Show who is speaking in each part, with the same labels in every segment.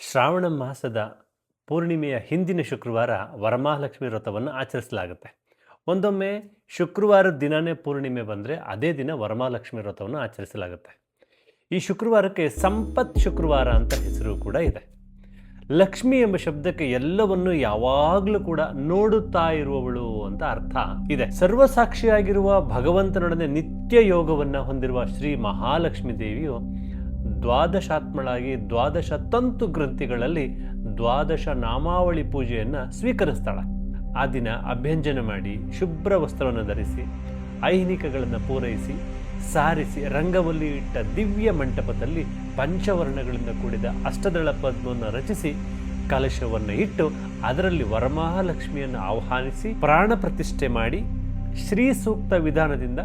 Speaker 1: ಶ್ರಾವಣ ಮಾಸದ ಪೂರ್ಣಿಮೆಯ ಹಿಂದಿನ ಶುಕ್ರವಾರ ವರಮಹಾಲಕ್ಷ್ಮಿ ವ್ರತವನ್ನು ಆಚರಿಸಲಾಗುತ್ತೆ. ಒಂದೊಮ್ಮೆ ಶುಕ್ರವಾರದ ದಿನವೇ ಪೂರ್ಣಿಮೆ ಬಂದರೆ ಅದೇ ದಿನ ವರಮಹಾಲಕ್ಷ್ಮಿ ವ್ರತವನ್ನು ಆಚರಿಸಲಾಗುತ್ತೆ. ಈ ಶುಕ್ರವಾರಕ್ಕೆ ಸಂಪತ್ ಶುಕ್ರವಾರ ಅಂತ ಹೆಸರು ಕೂಡ ಇದೆ. ಲಕ್ಷ್ಮಿ ಎಂಬ ಶಬ್ದಕ್ಕೆ ಎಲ್ಲವನ್ನು ಯಾವಾಗಲೂ ಕೂಡ ನೋಡುತ್ತಾ ಇರುವವಳು ಅಂತ ಅರ್ಥ ಇದೆ. ಸರ್ವಸಾಕ್ಷಿಯಾಗಿರುವ ಭಗವಂತನೊಡನೆ ನಿತ್ಯ ಯೋಗವನ್ನು ಹೊಂದಿರುವ ಶ್ರೀ ಮಹಾಲಕ್ಷ್ಮಿ ದೇವಿಯು ದ್ವಾದಶಾತ್ಮಳಾಗಿ ದ್ವಾದಶ ತಂತು ಗ್ರಂಥಿಗಳಲ್ಲಿ ದ್ವಾದಶ ನಾಮಾವಳಿ ಪೂಜೆಯನ್ನು ಸ್ವೀಕರಿಸ್ತಾಳೆ. ಆ ದಿನ ಅಭ್ಯಂಜನ ಮಾಡಿ ಶುಭ್ರ ವಸ್ತ್ರವನ್ನು ಧರಿಸಿ ಐಹಿನಿಕಗಳನ್ನು ಪೂರೈಸಿ ಸಾರಿಸಿ ರಂಗವಲ್ಲಿ ಇಟ್ಟ ದಿವ್ಯ ಮಂಟಪದಲ್ಲಿ ಪಂಚವರ್ಣಗಳಿಂದ ಕೂಡಿದ ಅಷ್ಟದಳ ಪದ್ಮವನ್ನು ರಚಿಸಿ ಕಲಶವನ್ನು ಇಟ್ಟು ಅದರಲ್ಲಿ ವರಮಹಾಲಕ್ಷ್ಮಿಯನ್ನು ಆಹ್ವಾನಿಸಿ ಪ್ರಾಣ ಪ್ರತಿಷ್ಠೆ ಮಾಡಿ ಶ್ರೀ ಸೂಕ್ತ ವಿಧಾನದಿಂದ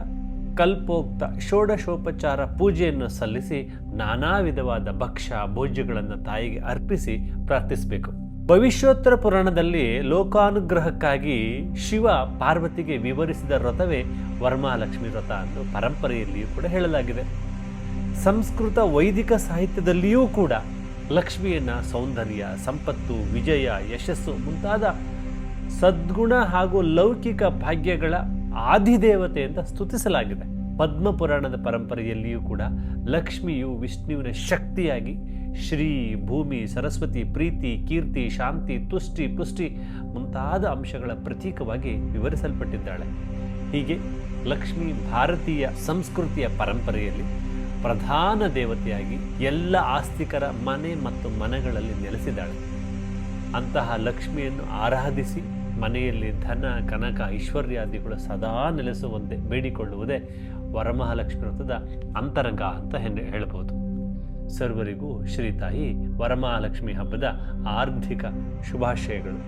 Speaker 1: ಕಲ್ಪೋಕ್ತ ಷೋಡಶೋಪಚಾರ ಪೂಜೆಯನ್ನು ಸಲ್ಲಿಸಿ ನಾನಾ ವಿಧವಾದ ಭಕ್ಷ್ಯ ಭೋಜ್ಯಗಳನ್ನು ತಾಯಿಗೆ ಅರ್ಪಿಸಿ ಪ್ರಾರ್ಥಿಸಬೇಕು. ಭವಿಷ್ಯೋತ್ತರ ಪುರಾಣದಲ್ಲಿ ಲೋಕಾನುಗ್ರಹಕ್ಕಾಗಿ ಶಿವ ಪಾರ್ವತಿಗೆ ವಿವರಿಸಿದ ವ್ರತವೇ ವರಮಹಾಲಕ್ಷ್ಮಿ ವ್ರತ ಎಂದು ಪರಂಪರೆಯಲ್ಲಿಯೂ ಕೂಡ ಹೇಳಲಾಗಿದೆ. ಸಂಸ್ಕೃತ ವೈದಿಕ ಸಾಹಿತ್ಯದಲ್ಲಿಯೂ ಕೂಡ ಲಕ್ಷ್ಮಿಯನ್ನು ಸೌಂದರ್ಯ, ಸಂಪತ್ತು, ವಿಜಯ, ಯಶಸ್ಸು ಮುಂತಾದ ಸದ್ಗುಣ ಹಾಗೂ ಲೌಕಿಕ ಭಾಗ್ಯಗಳ ಆದಿದೇವತೆ ಅಂತ ಸ್ತುತಿಸಲಾಗಿದೆ. ಪದ್ಮಪುರಾಣದ ಪರಂಪರೆಯಲ್ಲಿಯೂ ಕೂಡ ಲಕ್ಷ್ಮಿಯು ವಿಷ್ಣುವಿನ ಶಕ್ತಿಯಾಗಿ ಶ್ರೀ, ಭೂಮಿ, ಸರಸ್ವತಿ, ಪ್ರೀತಿ, ಕೀರ್ತಿ, ಶಾಂತಿ, ತುಷ್ಟಿ, ಪುಷ್ಟಿ ಮುಂತಾದ ಅಂಶಗಳ ಪ್ರತೀಕವಾಗಿ ವಿವರಿಸಲ್ಪಟ್ಟಿದ್ದಾಳೆ. ಹೀಗೆ ಲಕ್ಷ್ಮಿ ಭಾರತೀಯ ಸಂಸ್ಕೃತಿಯ ಪರಂಪರೆಯಲ್ಲಿ ಪ್ರಧಾನ ದೇವತೆಯಾಗಿ ಎಲ್ಲ ಆಸ್ತಿಕರ ಮನೆ ಮತ್ತು ಮನೆಗಳಲ್ಲಿ ನೆಲೆಸಿದ್ದಾಳೆ. ಅಂತಹ ಲಕ್ಷ್ಮಿಯನ್ನು ಆರಾಧಿಸಿ ಮನೆಯಲ್ಲಿ ಧನ, ಕನಕ, ಐಶ್ವರ್ಯಾದಿಗಳು ಸದಾ ನೆಲೆಸುವಂತೆ ಬೇಡಿಕೊಳ್ಳುವುದೇ ವರಮಹಾಲಕ್ಷ್ಮಿ ವ್ರತದ ಅಂತರಂಗ ಅಂತ ಹೇಳಬಹುದು. ಸರ್ವರಿಗೂ ಶ್ರೀತಾಯಿ ವರಮಹಾಲಕ್ಷ್ಮಿ ಹಬ್ಬದ ಆರ್ಥಿಕ ಶುಭಾಶಯಗಳು.